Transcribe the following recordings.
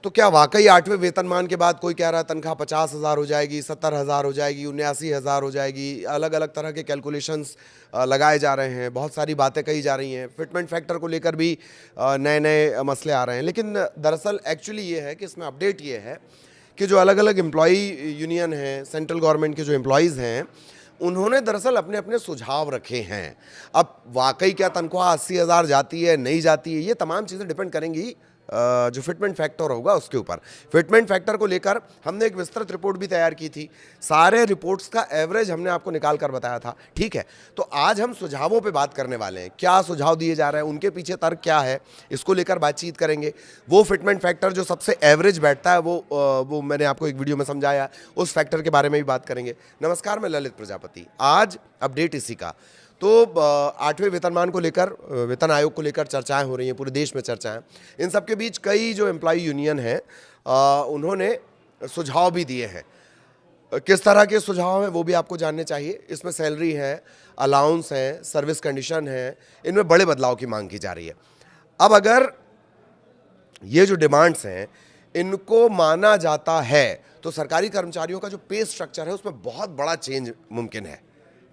तो क्या वाकई 8वें वेतनमान के बाद कोई कह रहा है तनख्वाह 50,000 हो जाएगी, 70,000 हो जाएगी, 79,000 हो जाएगी, अलग अलग तरह के कैलकुलेशंस लगाए जा रहे हैं, बहुत सारी बातें कही जा रही हैं, फिटमेंट फैक्टर को लेकर भी नए नए मसले आ रहे हैं। लेकिन दरअसल एक्चुअली ये है कि इसमें अपडेट ये है कि जो अलग अलग एम्प्लॉई यूनियन हैं, सेंट्रल गवर्नमेंट के जो एम्प्लॉयज़ हैं, उन्होंने दरअसल अपने अपने सुझाव रखे हैं। अब वाकई क्या तनख्वाह 80,000 जाती है, नहीं जाती है, ये तमाम चीज़ें डिपेंड करेंगी जो फिटमेंट फैक्टर होगा उसके ऊपर। फिटमेंट फैक्टर को लेकर हमने एक विस्तृत रिपोर्ट भी तैयार की थी, सारे रिपोर्ट्स का एवरेज हमने आपको निकाल कर बताया था, ठीक है। तो आज हम सुझावों पे बात करने वाले हैं, क्या सुझाव दिए जा रहे हैं, उनके पीछे तर्क क्या है, इसको लेकर बातचीत करेंगे। वो फिटमेंट फैक्टर जो सबसे एवरेज बैठता है वो मैंने आपको एक वीडियो में समझाया, उस फैक्टर के बारे में भी बात करेंगे। नमस्कार, मैं ललित प्रजापति। आज अपडेट इसी का। तो 8वें वेतनमान को लेकर, वेतन आयोग को लेकर चर्चाएं हो रही हैं, पूरे देश में चर्चाएं। इन सब के बीच कई जो एम्प्लॉय यूनियन हैं उन्होंने सुझाव भी दिए हैं। किस तरह के सुझाव हैं वो भी आपको जानने चाहिए। इसमें सैलरी है, अलाउंस है, सर्विस कंडीशन है, इनमें बड़े बदलाव की मांग की जा रही है। अब अगर ये जो डिमांड्स हैं इनको माना जाता है तो सरकारी कर्मचारियों का जो पे स्ट्रक्चर है उसमें बहुत बड़ा चेंज मुमकिन है,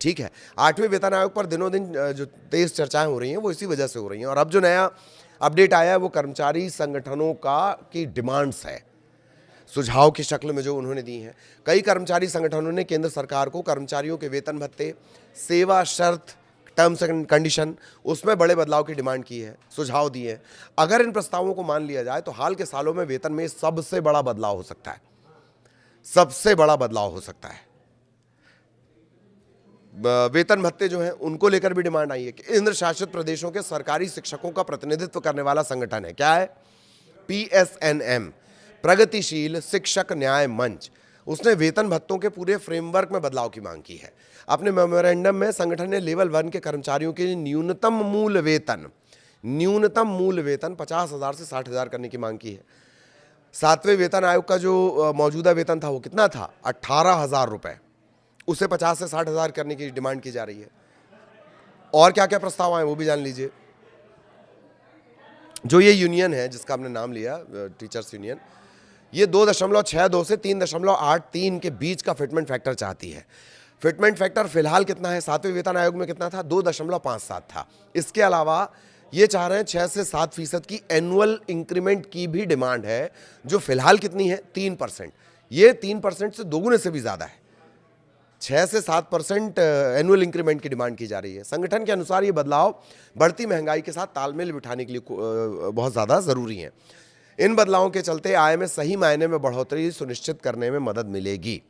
ठीक है। 8वें वेतन आयोग पर दिनों दिन जो तेज चर्चाएं हो रही हैं वो इसी वजह से हो रही हैं। और अब जो नया अपडेट आया है वो कर्मचारी संगठनों की डिमांड्स है, सुझाव की शक्ल में जो उन्होंने दी हैं। कई कर्मचारी संगठनों ने केंद्र सरकार को कर्मचारियों के वेतन भत्ते, सेवा शर्त, टर्म्स एंड कंडीशन, उसमें बड़े बदलाव की डिमांड की है, सुझाव दिए हैं। अगर इन प्रस्तावों को मान लिया जाए तो हाल के सालों में वेतन में सबसे बड़ा बदलाव हो सकता है, सबसे बड़ा बदलाव हो सकता है। वेतन भत्ते जो हैं उनको लेकर भी डिमांड आई है कि केंद्र शासित प्रदेशों के सरकारी शिक्षकों का प्रतिनिधित्व करने वाला संगठन है, क्या है, PSNM, प्रगतिशील शिक्षक न्याय मंच, उसने वेतन भत्तों के पूरे फ्रेमवर्क में बदलाव की मांग की है। अपने मेमोरेंडम में संगठन ने लेवल 1 के कर्मचारियों के न्यूनतम मूल वेतन 50,000 से 60,000 करने की मांग की है। 7वें वेतन आयोग का जो मौजूदा वेतन था वो कितना था, 18,000 रुपये, उसे 50 से 60,000 करने की डिमांड की जा रही है। और क्या क्या प्रस्ताव आए वो भी जान लीजिए। जो ये यूनियन है जिसका हमने नाम लिया, टीचर्स यूनियन, ये 2.62 से 3.83 के बीच का फिटमेंट फैक्टर चाहती है। फिटमेंट फैक्टर फिलहाल कितना है, 7वें वेतन आयोग में कितना था, 2.57 था। इसके अलावा ये चाह रहे हैं 6 से 7% की एनुअल इंक्रीमेंट की भी डिमांड है, जो फिलहाल कितनी है, 3%। ये 3% से दोगुने से भी ज्यादा है। 6 से 7% एनुअल इंक्रीमेंट की डिमांड की जा रही है। संगठन के अनुसार ये बदलाव बढ़ती महंगाई के साथ तालमेल बिठाने के लिए बहुत ज़्यादा ज़रूरी है। इन बदलावों के चलते आय में सही मायने में बढ़ोतरी सुनिश्चित करने में मदद मिलेगी।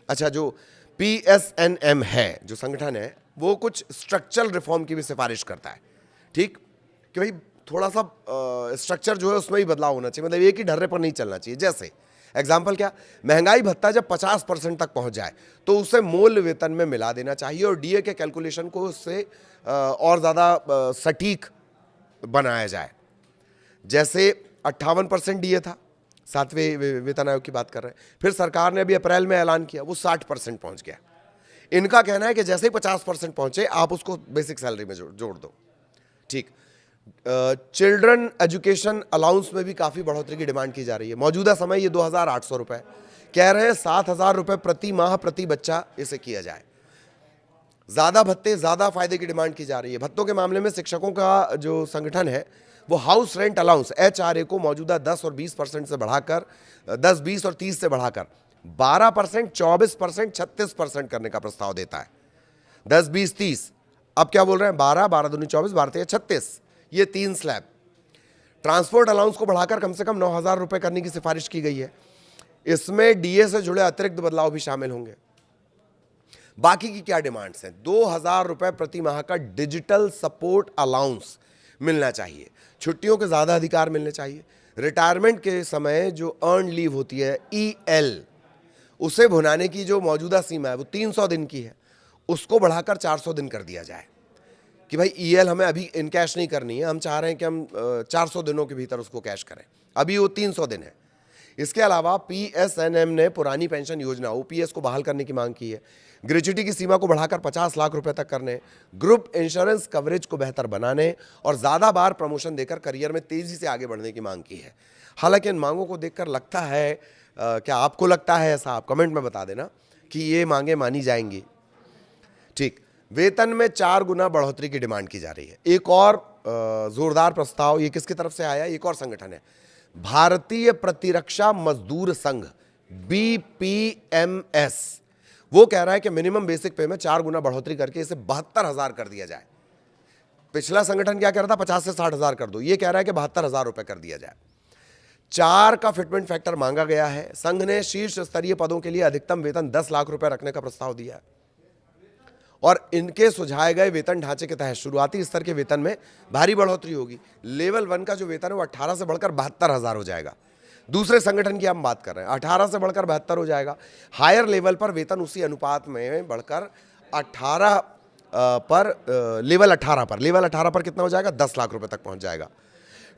अच्छा, जो PSNM है, जो संगठन है, वो कुछ स्ट्रक्चरल रिफॉर्म की भी सिफारिश करता है, ठीक, कि भाई थोड़ा सा स्ट्रक्चर जो है उसमें ही बदलाव होना चाहिए, मतलब एक ही ढर्रे पर नहीं चलना चाहिए। जैसे एग्जाम्पल क्या, महंगाई भत्ता जब 50% तक पहुंच जाए तो उसे मूल वेतन में मिला देना चाहिए और DA के कैलकुलेशन को उससे और ज़्यादा सटीक बनाया जाए। जैसे 58% DA था, 7वें वेतन आयोग की बात कर रहे हैं, फिर सरकार ने अभी अप्रैल में ऐलान किया वो 60% पहुंच गया। इनका कहना है कि जैसे ही 50% पहुंचे आप उसको बेसिक सैलरी में जोड़ दो, ठीक। चिल्ड्रन एजुकेशन अलाउंस में भी काफ़ी बढ़ोतरी की डिमांड की जा रही है। मौजूदा समय ये 2,800 रुपये, कह रहे हैं 7,000 रुपये प्रति माह प्रति बच्चा इसे किया जाए। ज़्यादा भत्ते, ज़्यादा फायदे की डिमांड की जा रही है। भत्तों के मामले में शिक्षकों का जो संगठन है वो हाउस रेंट अलाउंस HRA को मौजूदा 10 और 20% से बढ़ाकर 10, 20 और 30 से बढ़ाकर 12%, 24%, 36% करने का प्रस्ताव देता है। 10, 20, 30, अब क्या बोल रहे हैं, 12, 12 दूनी 24, 12 तेरह 36, ये 3 स्लैब। ट्रांसपोर्ट अलाउंस को बढ़ाकर कम से कम 9,000 रुपये करने की सिफारिश की गई है। इसमें DA से जुड़े अतिरिक्त बदलाव भी शामिल होंगे। बाकी की क्या डिमांड्स हैं, 2,000 रुपये प्रति माह का डिजिटल सपोर्ट अलाउंस मिलना चाहिए, छुट्टियों के ज़्यादा अधिकार मिलने चाहिए, रिटायरमेंट के समय जो अर्न लीव होती है EL, उसे भुनाने की जो मौजूदा सीमा है वो 300 दिन की है, उसको बढ़ाकर 400 दिन कर दिया जाए कि भाई EL हमें अभी इन कैश नहीं करनी है, हम चाह रहे हैं कि हम 400 दिनों के भीतर उसको कैश करें, अभी वो 300 दिन है। इसके अलावा पीएसएनएम ने पुरानी पेंशन योजना ओपीएस को बहाल करने की मांग की है, ग्रेच्युटी की सीमा को बढ़ाकर 50 लाख रुपए तक करने, ग्रुप इंश्योरेंस कवरेज को बेहतर बनाने और ज़्यादा बार प्रमोशन देकर करियर में तेजी से आगे बढ़ने की मांग की है। हालांकि इन मांगों को देखकर लगता है, क्या आपको लगता है ऐसा? आप कमेंट में बता देना कि ये मांगे मानी जाएंगी। ठीक, वेतन में 4 गुना बढ़ोतरी की डिमांड की जा रही है। एक और जोरदार प्रस्ताव, ये किसकी तरफ से आया? एक और संगठन है, भारतीय प्रतिरक्षा मजदूर संघ, BPMS। वो कह रहा है कि मिनिमम बेसिक पे में 4 गुना बढ़ोतरी करके इसे 72,000 कर दिया जाए। पिछला संगठन क्या कह रहा था? 50 से 60,000 कर दो। ये कह रहा है कि 72,000 रुपए कर दिया जाए। 4 का फिटमेंट फैक्टर मांगा गया है। संघ ने शीर्ष स्तरीय पदों के लिए अधिकतम वेतन 10 लाख रुपए रखने का प्रस्ताव दिया है और इनके सुझाए गए वेतन ढांचे के तहत शुरुआती स्तर के वेतन में भारी बढ़ोतरी होगी। लेवल 1 का जो वेतन है वो 18 से बढ़कर 72,000 हो जाएगा। दूसरे संगठन की हम बात कर रहे हैं, 18 से बढ़कर 72 हो जाएगा। हायर लेवल पर वेतन उसी अनुपात में बढ़कर 18 पर लेवल 18 पर कितना हो जाएगा? 10 लाख रुपए तक पहुंच जाएगा।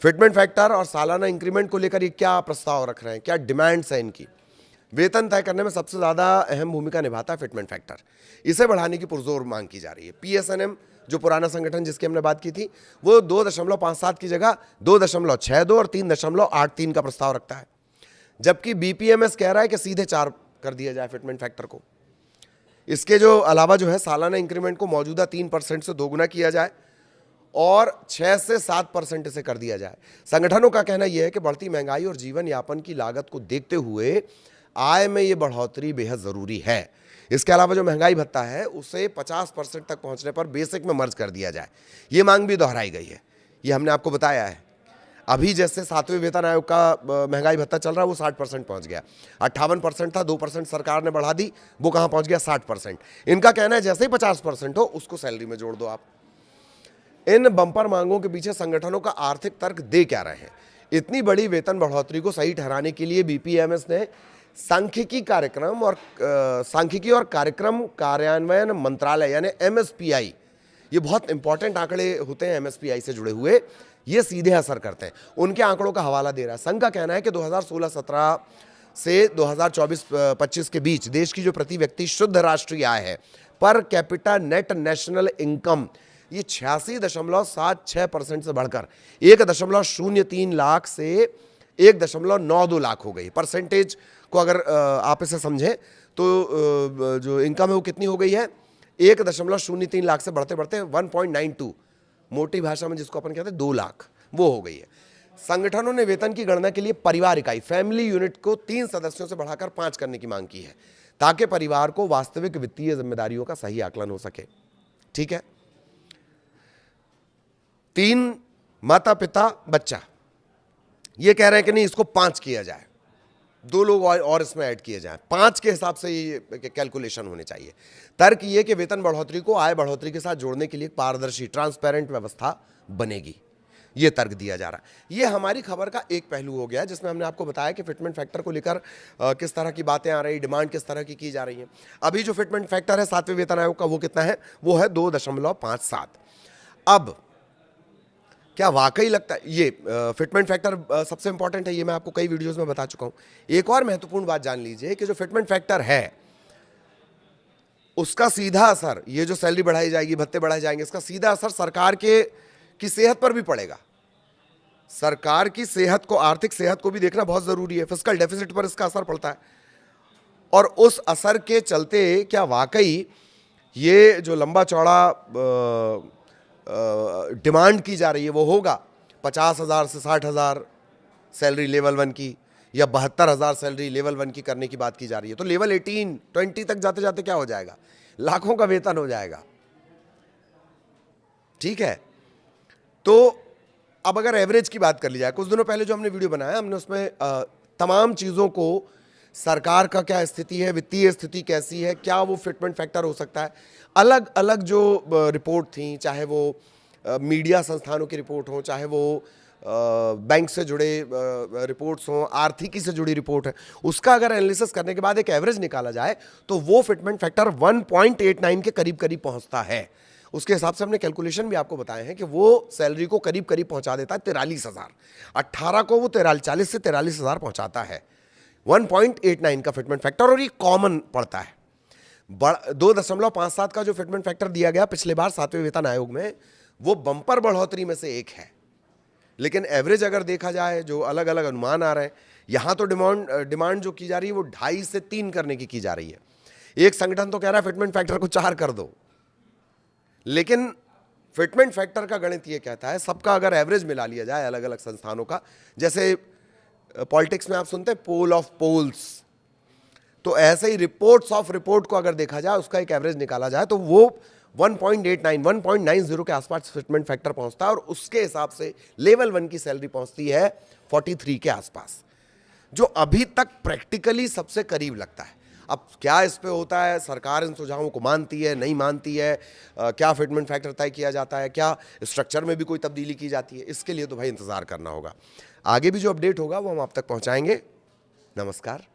फिटमेंट फैक्टर और सालाना इंक्रीमेंट को लेकर ये क्या प्रस्ताव रख रहे हैं, क्या डिमांड्स है इनकी? वेतन तय करने में सबसे ज्यादा अहम भूमिका निभाता है फिटमेंट फैक्टर। इसे बढ़ाने की पुरजोर मांग की जा रही है। पीएसएनएम जो पुराना संगठन जिसकी हमने बात की थी, वो 2.57 की जगह 2.62 और 3.83 का प्रस्ताव रखता है, जबकि बीपीएमएस कह रहा है कि सीधे 4 कर दिया जाए फिटमेंट फैक्टर को। इसके जो अलावा जो है सालाना इंक्रीमेंट को मौजूदा 3% से दोगुना किया जाए और 6 से 7% इसे कर दिया जाए। संगठनों का कहना यह है कि बढ़ती महंगाई और जीवन यापन की लागत को देखते हुए आय में ये बढ़ोतरी बेहद जरूरी है। इसके अलावा जो महंगाई भत्ता है उसे 50% तक पहुंचने पर बेसिक में मर्ज कर दिया जाए। ये मांग भी दोहराई गई है। ये हमने आपको बताया है। अभी जैसे 7वें वेतन आयोग का महंगाई भत्ता चल रहा है वो 60% पहुंच गया। 58% था, 2% सरकार ने बढ़ा दी, वो कहां पहुंच गया? 60%। इनका कहना है जैसे ही 50% हो उसको सैलरी में जोड़ दो आप। इन बंपर मांगों के पीछे संगठनों का आर्थिक तर्क दे क्या रहे हैं? इतनी बड़ी वेतन बढ़ोतरी को सही ठहराने के लिए बीपीएमएस ने सांख्यिकी और कार्यक्रम कार्यान्वयन मंत्रालय यानी एमएसपीआई, ये बहुत इंपॉर्टेंट आंकड़े होते हैं एमएसपीआई से जुड़े हुए, ये सीधे असर करते हैं, उनके आंकड़ों का हवाला दे रहा है। संघ का कहना है कि 2016-17 से 2024-25 के बीच देश की जो प्रति व्यक्ति शुद्ध राष्ट्रीय आय है, per capita net national income, ये 86.76% से बढ़कर 1.03 लाख से 1.92 लाख हो गई। परसेंटेज को अगर आप इसे समझें तो जो इनकम है वो कितनी हो गई है? 1.03 लाख से बढ़ते बढ़ते 1.92, मोटी भाषा में जिसको अपन कहते हैं 2 लाख, वो हो गई है। संगठनों ने वेतन की गणना के लिए परिवार इकाई, फैमिली यूनिट को 3 सदस्यों से बढ़ाकर 5 करने की मांग की है, ताकि परिवार को वास्तविक वित्तीय जिम्मेदारियों का सही आकलन हो सके। ठीक है, 3 माता पिता बच्चा, ये कह रहे हैं कि नहीं इसको 5 किया जाए, 2 लोग और इसमें ऐड किए जाएं, 5 के हिसाब से ये कैलकुलेशन होने चाहिए। तर्क ये कि वेतन बढ़ोतरी को आय बढ़ोतरी के साथ जोड़ने के लिए पारदर्शी ट्रांसपेरेंट व्यवस्था बनेगी, ये तर्क दिया जा रहा है। ये हमारी खबर का एक पहलू हो गया जिसमें हमने आपको बताया कि फिटमेंट फैक्टर को लेकर किस तरह की बातें आ रही, डिमांड किस तरह की जा रही है। अभी जो फिटमेंट फैक्टर है 7वें वेतन आयोग का, वो कितना है? वो है 2.57। अब क्या वाकई लगता है ये फिटमेंट फैक्टर सबसे इंपॉर्टेंट है? ये मैं आपको कई वीडियोस में बता चुका हूं। एक और महत्वपूर्ण बात जान लीजिए कि जो फिटमेंट फैक्टर है उसका सीधा असर, ये जो सैलरी बढ़ाई जाएगी, भत्ते बढ़ाए जाएंगे, इसका सीधा असर सरकार की सेहत पर भी पड़ेगा। सरकार की सेहत को, आर्थिक सेहत को भी देखना बहुत जरूरी है। फिस्कल डेफिसिट पर इसका असर पड़ता है और उस असर के चलते क्या वाकई ये जो लंबा चौड़ा डिमांड की जा रही है वो होगा 50,000 से 60,000 सैलरी लेवल 1 की, या 72,000 सैलरी लेवल 1 की करने की बात की जा रही है? तो लेवल 18-20 तक जाते जाते क्या हो जाएगा? लाखों का वेतन हो जाएगा। ठीक है, तो अब अगर एवरेज की बात कर ली जाए, कुछ दिनों पहले जो हमने वीडियो बनाया हमने उसमें तमाम चीज़ों को, सरकार का क्या स्थिति है, वित्तीय स्थिति कैसी है, क्या वो फिटमेंट फैक्टर हो सकता है, अलग अलग जो रिपोर्ट थी, चाहे वो मीडिया संस्थानों की रिपोर्ट हो, चाहे वो बैंक से जुड़े रिपोर्ट्स हों, आर्थिकी से जुड़ी रिपोर्ट है, उसका अगर एनालिसिस करने के बाद एक एवरेज निकाला जाए तो वो फिटमेंट फैक्टर 1.89 के करीब करीब पहुंचता है। उसके हिसाब से हमने कैलकुलेशन भी आपको बताए हैं कि वो सैलरी को करीब करीब पहुंचा देता है 43,000। 18 को वो 40 से 43,000 पहुंचाता है। 1.89 का फिटमेंट फैक्टर, और ये कॉमन पड़ता है। 2.57 का जो फिटमेंट फैक्टर दिया गया पिछले बार 7वें वेतन आयोग में, वो बम्पर बढ़ोतरी में से एक है। लेकिन एवरेज अगर देखा जाए, जो अलग अलग अनुमान आ रहे हैं, यहां तो डिमांड जो की जा रही है वो 2.5 से 3 करने की जा रही है। एक संगठन तो कह रहा है फिटमेंट फैक्टर को 4 कर दो, लेकिन फिटमेंट फैक्टर का गणित ये कहता है, सबका अगर एवरेज मिला लिया जाए अलग अलग संस्थानों का, जैसे पॉलिटिक्स में आप सुनते हैं पोल ऑफ पोल्स, तो ऐसे ही रिपोर्ट्स ऑफ रिपोर्ट को अगर देखा जाए, उसका एक एवरेज निकाला जाए, तो वो 1.90 के आसपास फिटमेंट फैक्टर पहुंचता है, और उसके हिसाब से लेवल 1 की सैलरी पहुंचती है 43 के आसपास, जो अभी तक प्रैक्टिकली सबसे करीब लगता है। अब क्या इस पे होता है, सरकार इन सुझावों को मानती है, नहीं मानती है, क्या फिटमेंट फैक्टर तय किया जाता है, क्या स्ट्रक्चर में भी कोई तब्दीली की जाती है, इसके लिए तो भाई इंतजार करना होगा। आगे भी जो अपडेट होगा वो हम आप तक पहुंचाएंगे। नमस्कार।